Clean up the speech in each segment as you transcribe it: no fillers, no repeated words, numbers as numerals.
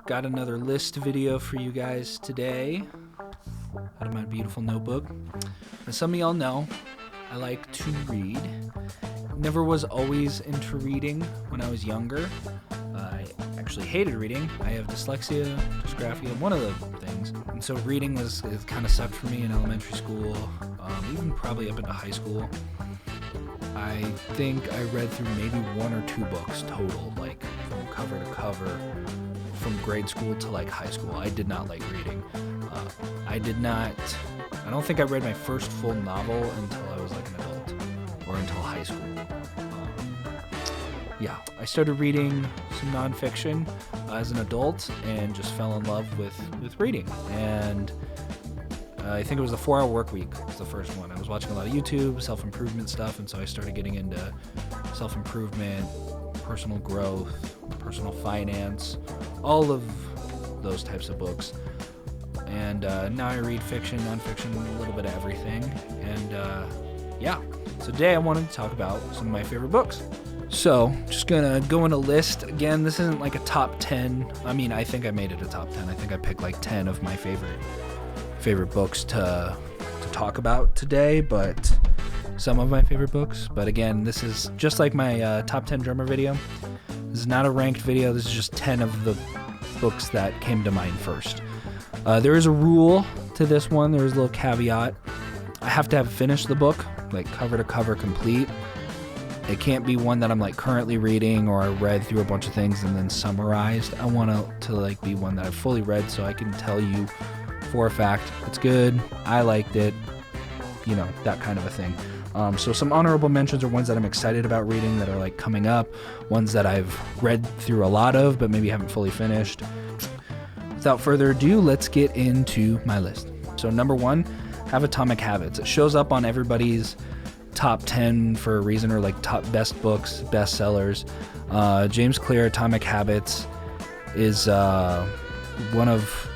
Got another list video for you guys today out of my beautiful notebook. As some of y'all know, I like to read. Never was always into reading when I was younger. I actually hated reading. I have dyslexia, dysgraphia, one of the things. And so reading it kind of sucked for me in elementary school, even probably up into high school. I think I read through maybe one or two books total, like from cover to cover, from grade school to like high school. I did not like reading. I don't think I read my first full novel until I was like an adult or until high school. I started reading some nonfiction as an adult and just fell in love with reading. And I think it was the 4 Hour Work Week was the first one. I was watching a lot of YouTube, self-improvement stuff, and so I started getting into self-improvement, personal growth, personal finance, all of those types of books. And now I read fiction, nonfiction, a little bit of everything. And so today I wanted to talk about some of my favorite books. So, just gonna go in a list. Again, this isn't like a top 10. I mean, I think I made it a top 10. I think I picked like 10 of my favorite books to talk about today, but some of my favorite books. But again, this is just like my top 10 drummer video. This is not a ranked video. This is just 10 of the books that came to mind first. There is a rule to this one. There is a little caveat. I have to have finished the book, like cover to cover complete. It can't be one that I'm like currently reading or I read through a bunch of things and then summarized. I want to like be one that I've fully read so I can tell you for a fact it's good, I liked it, that kind of a thing. So some honorable mentions are ones that I'm excited about reading that are like coming up, ones that I've read through a lot of but maybe haven't fully finished. Without further ado, let's get into my list. So number 1, have Atomic Habits. It shows up on everybody's top 10 for a reason, or like top best books, best sellers. James Clear, Atomic Habits is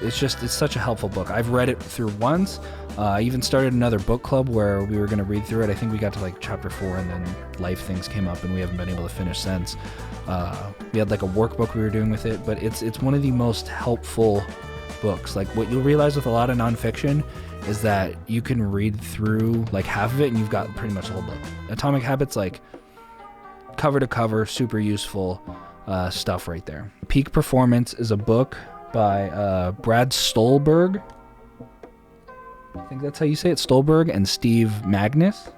it's such a helpful book. I've read it through once. I even started another book club where we were going to read through it. I think we got to like chapter 4 and then life things came up and we haven't been able to finish since. We had like a workbook we were doing with it, but it's one of the most helpful books. Like what you'll realize with a lot of nonfiction is that you can read through like half of it and you've got pretty much the whole book. Atomic Habits, like cover to cover, super useful stuff right there. Peak Performance is a book by Brad Stulberg. I think that's how you say it, Stulberg, and Steve Magnus.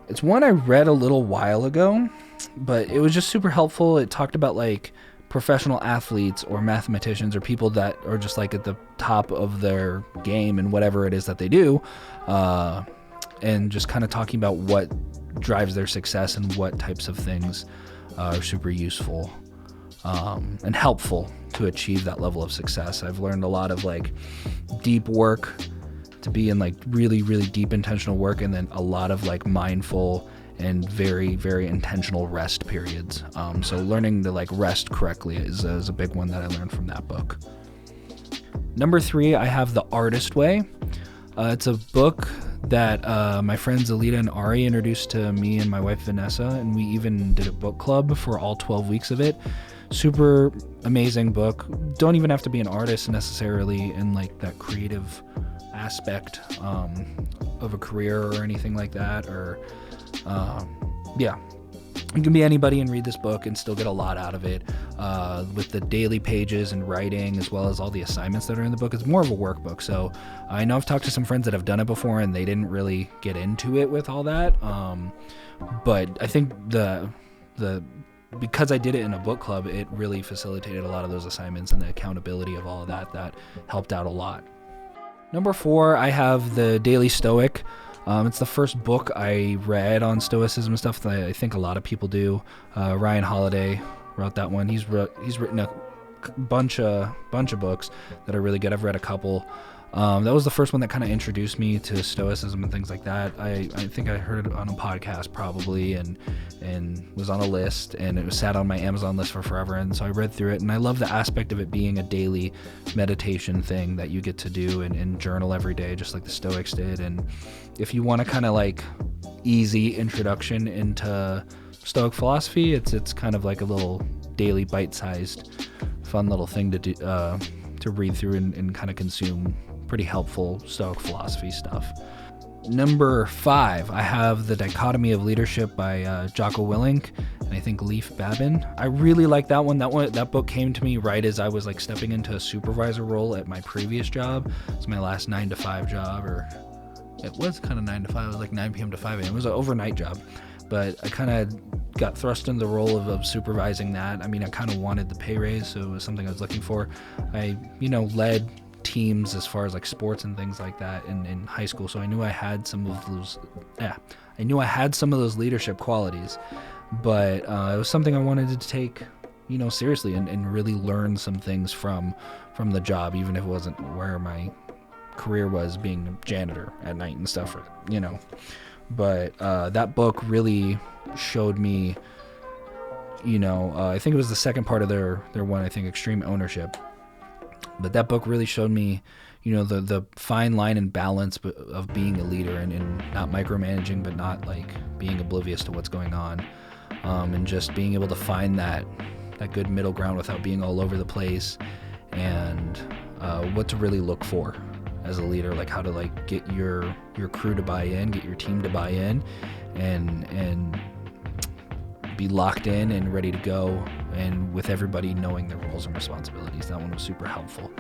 It's one I read a little while ago, but it was just super helpful. It talked about like professional athletes or mathematicians or people that are just like at the top of their game and whatever it is that they do, and just kind of talking about what drives their success and what types of things are super useful and helpful to achieve that level of success. I've learned a lot of like deep work to be in like really, really deep intentional work, and then a lot of like mindful and very, very intentional rest periods. So learning to like rest correctly is a big one that I learned from that book. Number 3, I have The Artist Way. It's a book that my friends Alita and Ari introduced to me and my wife Vanessa, and we even did a book club for all 12 weeks of it. Super amazing book. Don't even have to be an artist necessarily in like that creative aspect of a career or anything like that, or you can be anybody and read this book and still get a lot out of it, with the daily pages and writing as well as all the assignments that are in the book. It's more of a workbook, so I know I've talked to some friends that have done it before and they didn't really get into it with all that, but I think because I did it in a book club, it really facilitated a lot of those assignments, and the accountability of all of that helped out a lot. Number 4, I have The Daily Stoic. It's the first book I read on Stoicism and stuff that I think a lot of people do. Ryan Holiday wrote that one. He's written a bunch of books that are really good. I've read a couple. That was the first one that kind of introduced me to Stoicism and things like that. I think I heard it on a podcast probably, and was on a list, and it was sat on my Amazon list for forever, and so I read through it, and I love the aspect of it being a daily meditation thing that you get to do and journal every day, just like the Stoics did. And if you want a kind of like easy introduction into Stoic philosophy, it's kind of like a little daily bite-sized fun little thing to do, to read through and kind of consume. Pretty helpful Stoic philosophy stuff. Number 5, I have The Dichotomy of Leadership by Jocko Willink and I think Leif Babin. I really like that one. That book came to me right as I was like stepping into a supervisor role at my previous job. It's my last 9-to-5 job, or it was kind of 9 to 5. It was like 9 p.m. to 5 a.m. It was an overnight job, but I kind of got thrust into the role of supervising that. I mean, I kind of wanted the pay raise, so it was something I was looking for. I, led teams as far as like sports and things like that in high school, so I knew I had some of those leadership qualities, but it was something I wanted to take seriously and really learn some things from the job, even if it wasn't where my career was, being a janitor at night and stuff, but that book really showed me, I think it was the second part of their one, I think Extreme Ownership. But that book really showed me, the fine line and balance of being a leader and not micromanaging, but not like being oblivious to what's going on, and just being able to find that good middle ground without being all over the place, and what to really look for as a leader, like how to like get your crew to buy in, get your team to buy in, and be locked in and ready to go, and with everybody knowing their roles and responsibilities. That one was super helpful.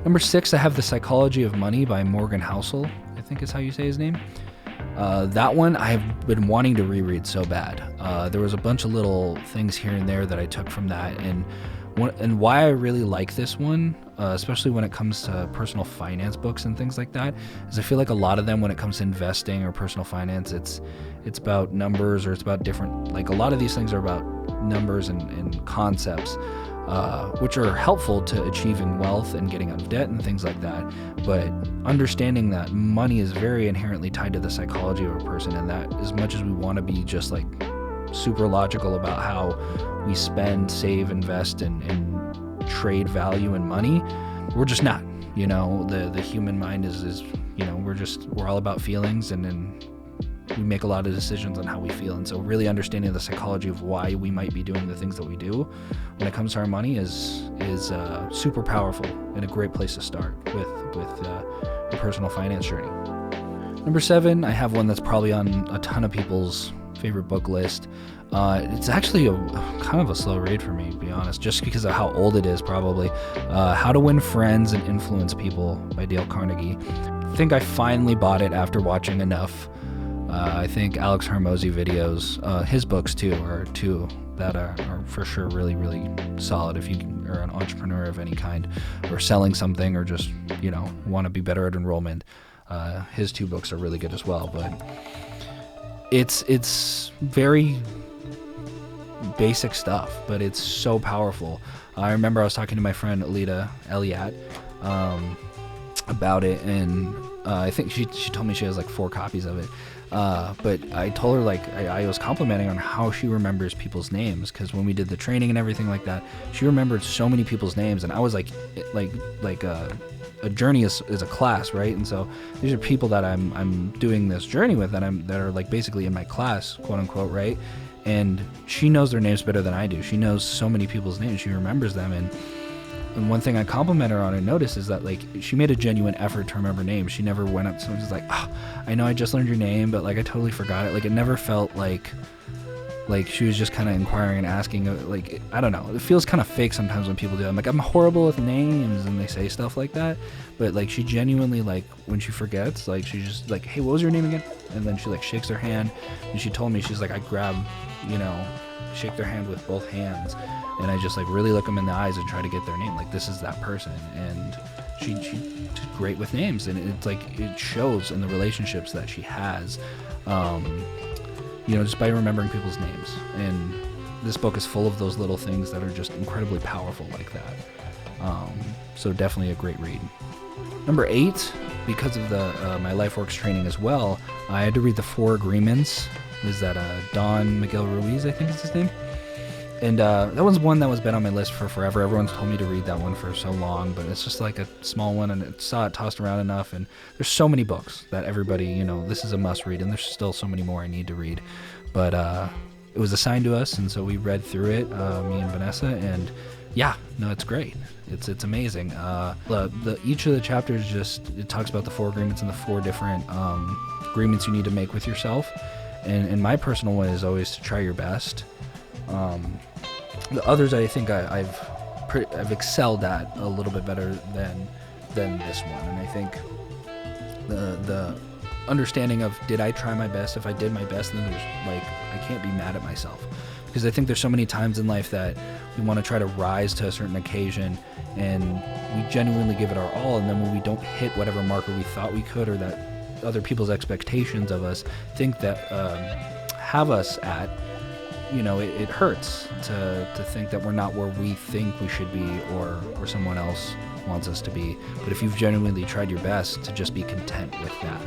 Number 6, I have The Psychology of Money by Morgan Housel, I think is how you say his name. That one I've been wanting to reread so bad. There was a bunch of little things here and there that I took from that, and why I really like this one, especially when it comes to personal finance books and things like that, is I feel like a lot of them, when it comes to investing or personal finance, it's about numbers, or it's about different, like a lot of these things are about numbers and concepts, which are helpful to achieving wealth and getting out of debt and things like that. But understanding that money is very inherently tied to the psychology of a person, and that as much as we want to be just like super logical about how we spend, save, invest, and trade value and money, we're just not. The human mind is we're all about feelings, and we make a lot of decisions on how we feel. And so really understanding the psychology of why we might be doing the things that we do when it comes to our money is super powerful, and a great place to start with a personal finance journey. Number 7, I have one that's probably on a ton of people's favorite book list. It's actually a kind of a slow read for me, to be honest, just because of how old it is, probably. How to Win Friends and Influence People by Dale Carnegie. I think I finally bought it after watching enough I think Alex Hormozy videos, his books too, are two that are for sure really, really solid if you are an entrepreneur of any kind, or selling something, or just, want to be better at enrollment. His 2 books are really good as well, but it's very basic stuff, but it's so powerful. I remember I was talking to my friend Alita Elliott about it, and I think she told me she has like 4 copies of it. But I told her, I was complimenting on how she remembers people's names, because when we did the training and everything like that, she remembered so many people's names, and I was like a journey is a class, right? And so these are people that I'm doing this journey with, that are like basically in my class, quote unquote, right? And she knows their names better than I do. She knows so many people's names. She remembers them, and one thing I compliment her on and notice is that she made a genuine effort to remember names. She never went up to someone and was like, I know I just learned your name, but I totally forgot it. It never felt like she was just kind of inquiring and asking. I don't know. It feels kind of fake sometimes when people do it. I'm horrible with names, and they say stuff like that. But she genuinely, when she forgets, she just hey, what was your name again? And then she shakes her hand, and she told me, she's I grab, shake their hand with both hands, and I just really look them in the eyes and try to get their name. This is that person. And she did great with names, and it's it shows in the relationships that she has, just by remembering people's names. And this book is full of those little things that are just incredibly powerful like that. So definitely a great read. Number 8, because of the my LifeWorks training as well, I had to read The 4 Agreements. Was that Don Miguel Ruiz, I think is his name? And that was one that was been on my list for forever. Everyone's told me to read that one for so long, but it's just a small one, and I saw it tossed around enough. And there's so many books that everybody, this is a must read, and there's still so many more I need to read. But it was assigned to us, and so we read through it, me and Vanessa, and Yeah, no, it's great. It's amazing. Each of the chapters it talks about the 4 agreements and the 4 different agreements you need to make with yourself. And my personal one is always to try your best. The others I think I've excelled at a little bit better than this one. And I think the understanding of, did I try my best? If I did my best, then I can't be mad at myself. Because I think there's so many times in life that we want to try to rise to a certain occasion and we genuinely give it our all, and then when we don't hit whatever marker we thought we could, or that other people's expectations of us think that have us at, it hurts to think that we're not where we think we should be or someone else wants us to be. But if you've genuinely tried your best, to just be content with that.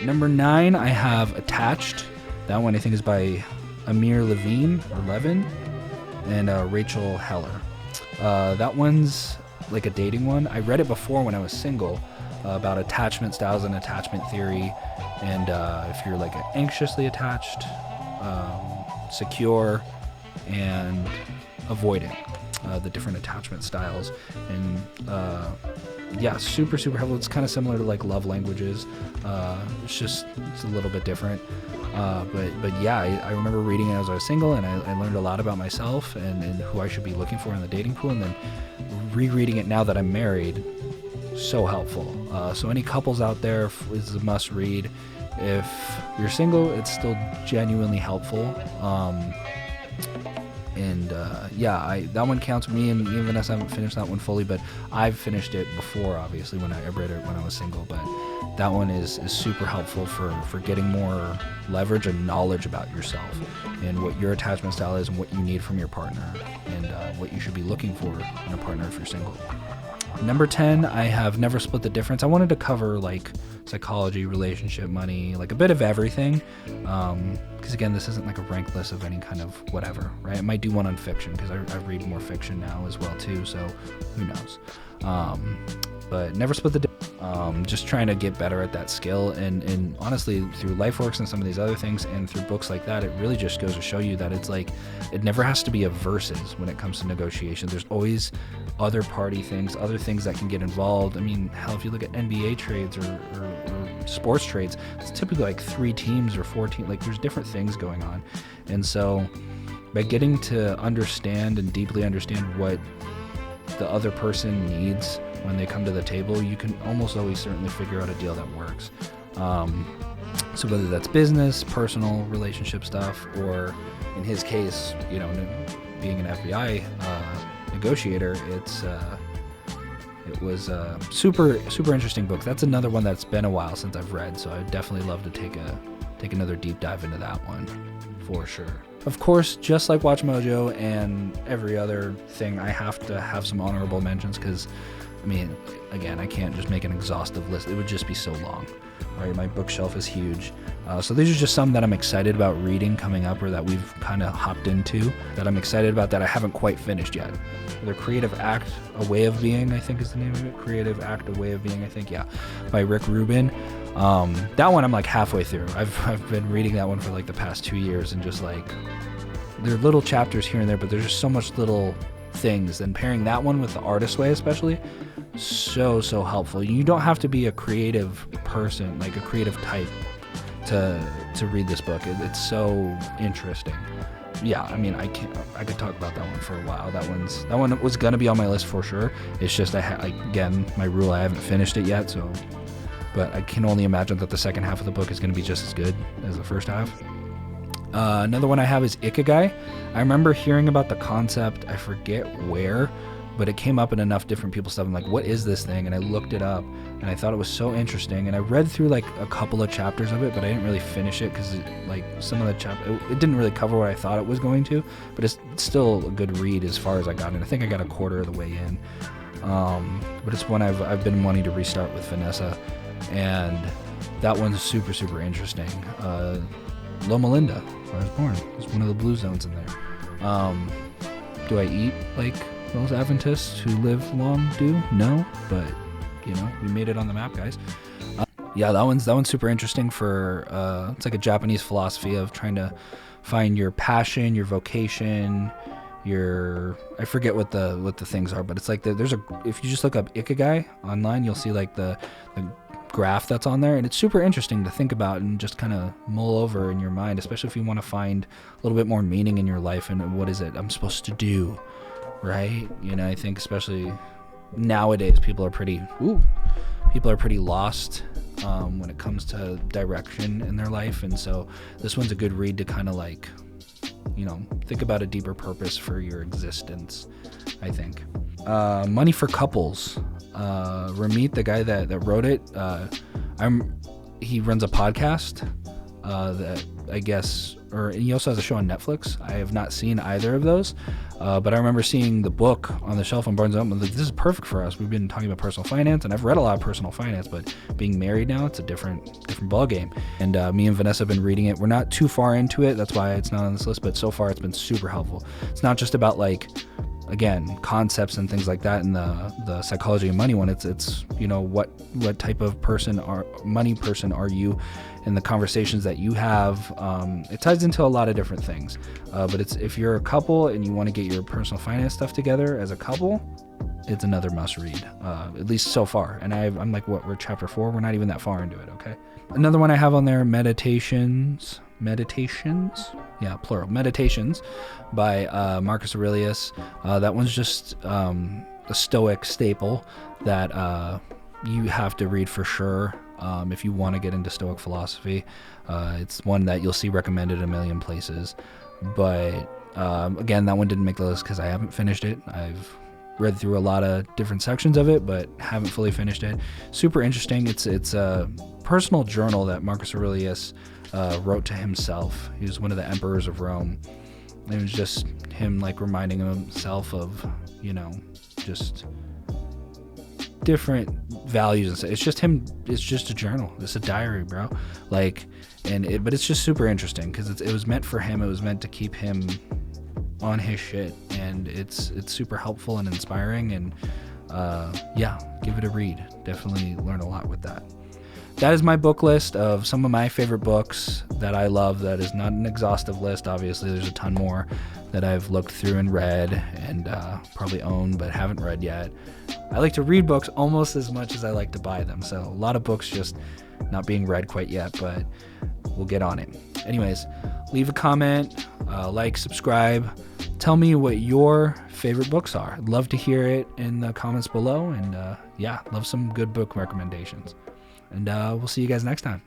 Number 9, I have Attached. That one I think is by Amir Levine and Rachel Heller. That one's like a dating one. I read it before when I was single, about attachment styles and attachment theory, and if you're like anxiously attached, secure, and avoidant, the different attachment styles. And yeah, super helpful. It's kind of similar to like love languages. It's a little bit different. But yeah, I remember reading it as I was single, and I learned a lot about myself and who I should be looking for in the dating pool. And then rereading it now that I'm married, so helpful. So any couples out there, is a must read. If you're single, it's still genuinely helpful. That one counts for me, and me and Vanessa haven't finished that one fully, but I've finished it before, obviously, when I read it when I was single. But that one is super helpful for getting more leverage and knowledge about yourself and what your attachment style is and what you need from your partner, and what you should be looking for in a partner if you're single. Number 10, I have Never Split the Difference. I wanted to cover like psychology, relationship, money, like a bit of everything. Because again, this isn't like a ranked list of any kind of whatever, right? I might do one on fiction because I read more fiction now as well too, so who knows. But Never Split the Difference. Just trying to get better at that skill, and honestly, through LifeWorks and some of these other things, and through books like that, it really just goes to show you that it's like, it never has to be a versus when it comes to negotiation. There's always other party things, other things that can get involved. I mean, hell, if you look at NBA trades or sports trades, it's typically like 3 teams or 4 teams. Like, there's different things going on. And so by getting to understand and deeply understand what the other person needs when they come to the table, you can almost always certainly figure out a deal that works. So whether that's business, personal, relationship stuff, or in his case, being an FBI negotiator, it was a super interesting book. That's another one that's been a while since I've read, so I'd definitely love to take another deep dive into that one for sure. Of course, just like Watch Mojo and every other thing, I have to have some honorable mentions because, I mean, again, I can't just make an exhaustive list. It would just be so long, right? My bookshelf is huge. So these are just some that I'm excited about reading coming up, or that we've kind of hopped into, that I'm excited about that I haven't quite finished yet. The Creative Act, A Way of Being, I think is the name of it. Creative Act, A Way of Being, I think, yeah, by Rick Rubin. That one I'm like halfway through. I've been reading that one for like the past 2 years, and just like, there are little chapters here and there, but there's just so much little things. And pairing that one with The Artist's Way especially, so helpful. You don't have to be a creative person, like a creative type, to read this book. It's so interesting. Yeah, I mean, I could talk about that one for a while. That one was gonna be on my list for sure. It's just again, my rule, I haven't finished it yet, so. But I can only imagine that the second half of the book is gonna be just as good as the first half. Another one I have is Ikigai. I remember hearing about the concept, I forget where, but it came up in enough different people's stuff. I'm like, what is this thing? And I looked it up, and I thought it was so interesting. And I read through like a couple of chapters of it, but I didn't really finish it because like some of the it didn't really cover what I thought it was going to. But it's still a good read as far as I got in. I think I got a quarter of the way in. But it's one I've been wanting to restart with Vanessa, and that one's super interesting. Loma Linda, where I was born. It's one of the blue zones in there. Do I eat like most Adventists who live long do? No, but we made it on the map, guys. Yeah, that one's super interesting for it's like a Japanese philosophy of trying to find your passion, your vocation, I forget what the things are, but it's like if you just look up ikigai online, you'll see like the graph that's on there, and it's super interesting to think about and just kind of mull over in your mind, especially if you want to find a little bit more meaning in your life and what is it I'm supposed to do, right? I think especially nowadays people are pretty lost when it comes to direction in their life, and so this one's a good read to kind of like think about a deeper purpose for your existence, I think. Money for Couples. Ramit, the guy that wrote it, he runs a podcast that I guess, or he also has a show on Netflix. I have not seen either of those, but I remember seeing the book on the shelf on Barnes & Noble. I'm like, this is perfect for us. We've been talking about personal finance, and I've read a lot of personal finance, but being married now, it's a different ball game. And me and Vanessa have been reading it. We're not too far into it. That's why it's not on this list, but so far it's been super helpful. It's not just about like, again, concepts and things like that in the psychology of money one. It's what type of money person are you, in the conversations that you have. It ties into a lot of different things, but if you're a couple and you want to get your personal finance stuff together as a couple, it's another must read, at least so far. And I'm like, we're chapter 4, we're not even that far into it. Okay, another one I have on there, meditations, yeah, plural, meditations by Marcus Aurelius. That one's just a Stoic staple that you have to read for sure if you want to get into Stoic philosophy. It's one that you'll see recommended a million places, but again, that one didn't make the list because I haven't finished it. I've read through a lot of different sections of it, but haven't fully finished it. Super interesting. It's a personal journal that Marcus Aurelius wrote to himself. He was one of the emperors of Rome. It was just him like reminding himself of, just different values and stuff. It's just him. It's just a journal. It's a diary, bro. But it's just super interesting because it was meant for him. It was meant to keep him on his shit, and it's super helpful and inspiring. And give it a read. Definitely learn a lot with that. That is my book list of some of my favorite books that I love. That is not an exhaustive list. Obviously, there's a ton more that I've looked through and read and probably own but haven't read yet. I like to read books almost as much as I like to buy them. So a lot of books just not being read quite yet, but we'll get on it. Anyways, leave a comment, like, subscribe. Tell me what your favorite books are. I'd love to hear it in the comments below. And love some good book recommendations. And we'll see you guys next time.